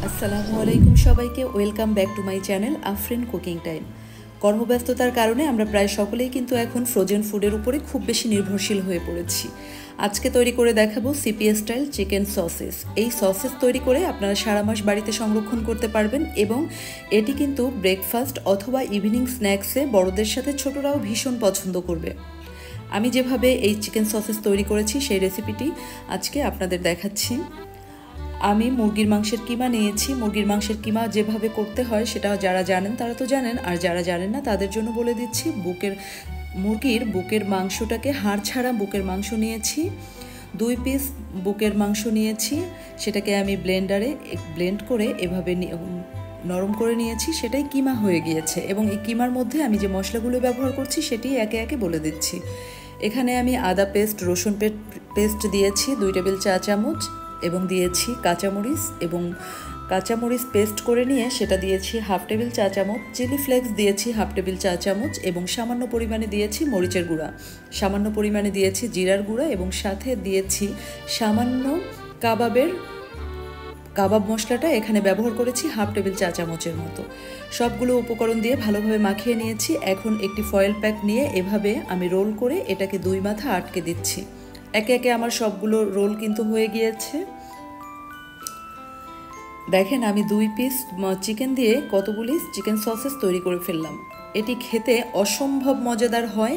আসসালামু আলাইকুম সবাইকে, welcome back to my channel Afrin cooking time. কর্মব্যস্ততার কারণে আমরা প্রায় সকলেই কিন্তু এখন ফ্রোজেন ফুডের উপরে খুব বেশি নির্ভরশীল হয়ে পড়েছি। আজকে তৈরি করে দেখাবো সিপিএ স্টাইল চিকেন সসেস। এই সসেস তৈরি করে আপনারা সারা মাস বাড়িতে সংরক্ষণ করতে পারবেন এবং এটি কিন্তু ব্রেকফাস্ট অথবা ইভিনিং স্ন্যাক্সে বড়দের সাথে ছোটরাও ভীষণ পছন্দ করবে। আমি যেভাবে এই চিকেন সসেস তৈরি করেছি সেই রেসিপিটি আজকে আপনাদের দেখাচ্ছি। আমি মুরগির মাংসের কিমা নিয়েছি। মুরগির মাংসের কিমা যেভাবে করতে হয় সেটা যারা জানেন তারা তো জানেন, আর যারা জানেন না তাদের জন্য বলে দিচ্ছি। মুরগির বুকের মাংসটাকে হাড় ছাড়া বুকের মাংস নিয়েছি, 2 পিস বুকের মাংস নিয়েছি। সেটাকে আমি ব্লেন্ডারে ব্লেন্ড করে এভাবে নরম করে নিয়েছি, সেটাই কিমা হয়ে গিয়েছে। এবং এই কিমার মধ্যে আমি যে মশলাগুলো ব্যবহার করছি সেটি একে একে বলে দিচ্ছি। এখানে আমি আদা পেস্ট, রসুন পেস্ট দিয়েছি 2 টেবিল চা চামচ, এবং দিয়েছি কাঁচামরিচ, এবং কাঁচামরিচ পেস্ট করে নিয়ে সেটা দিয়েছি 1/2 টেবিল চা চামচ। চিলি ফ্লেক্স দিয়েছি 1/2 টেবিল চা চামচ, এবং সামান্য পরিমাণে দিয়েছি মরিচের গুঁড়া, সামান্য পরিমাণে দিয়েছি জিরার গুঁড়া, এবং সাথে দিয়েছি সামান্য কাবাব মশলাটা এখানে ব্যবহার করেছি 1/2 টেবিল চা চামচের মতো। সবগুলো উপকরণ দিয়ে ভালোভাবে মাখিয়ে নিয়েছি। এখন একটি ফয়েল প্যাক নিয়ে এভাবে আমি রোল করে এটাকে 2 মাথা আটকে দিচ্ছি। একে একে আমার সবগুলো রোল কিন্তু হয়ে গিয়েছে। দেখেন আমি 2 পিস চিকেন দিয়ে কতগুলি চিকেন সসেস তৈরি করে ফেললাম। এটি খেতে অসম্ভব মজাদার হয়।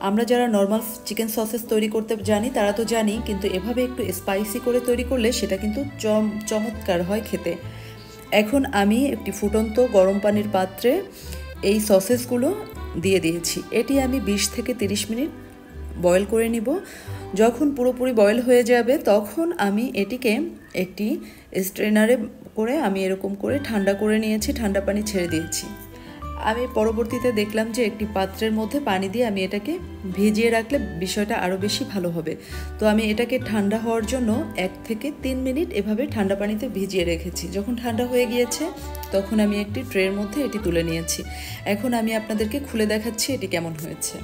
আমরা যারা নর্মাল চিকেন সসেস তৈরি করতে জানি তারা তো জানি, কিন্তু এভাবে একটু স্পাইসি করে তৈরি করলে সেটা কিন্তু চমৎকার হয় খেতে। এখন আমি একটি ফুটন্ত গরম পানির পাত্রে এই সসেসগুলো দিয়ে দিয়েছি। এটি আমি 20 থেকে 30 মিনিট বয়েল করে নিব। যখন পুরোপুরি বয়েল হয়ে যাবে তখন আমি এটিকে একটি স্ট্রেনারে করে আমি এরকম করে ঠান্ডা করে নিয়েছি, ঠান্ডা পানি ছেড়ে দিয়েছি। আমি পরবর্তীতে দেখলাম যে একটি পাত্রের মধ্যে পানি দিয়ে আমি এটাকে ভিজিয়ে রাখলে বিষয়টা আরও বেশি ভালো হবে। তো আমি এটাকে ঠান্ডা হওয়ার জন্য 1 থেকে 3 মিনিট এভাবে ঠান্ডা পানিতে ভিজিয়ে রেখেছি। যখন ঠান্ডা হয়ে গিয়েছে তখন আমি একটি ট্রের মধ্যে এটি তুলে নিয়েছি। এখন আমি আপনাদেরকে খুলে দেখাচ্ছি এটি কেমন হয়েছে।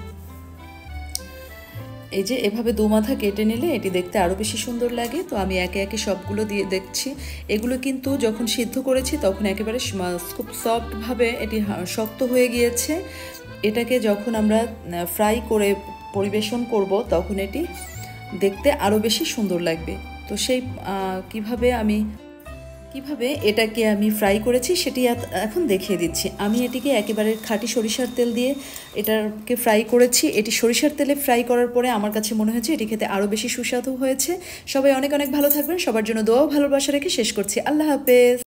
এই যে এভাবে 2 মাথা কেটে নিলে এটি দেখতে আরও বেশি সুন্দর লাগে। তো আমি একে একে সবগুলো দিয়ে দেখছি। এগুলো কিন্তু যখন সিদ্ধ করেছি তখন একেবারে খুব সফটভাবে এটি শক্ত হয়ে গিয়েছে। এটাকে যখন আমরা ফ্রাই করে পরিবেশন করব তখন এটি দেখতে আরও বেশি সুন্দর লাগবে। তো সেই কিভাবে এটাকে আমি ফ্রাই করেছি সেটি এখন দেখিয়ে দিচ্ছি। আমি এটিকে একেবারে খাঁটি সরিষার তেল দিয়ে এটাকে ফ্রাই করেছি। এটি সরিষার তেলে ফ্রাই করার পরে আমার কাছে মনে হয়েছে এটি খেতে আরও বেশি সুস্বাদু হয়েছে। সবাই অনেক অনেক ভালো থাকবেন। সবার জন্য দোয়া ও ভালোবাসা রেখে শেষ করছি। আল্লাহ হাফেজ।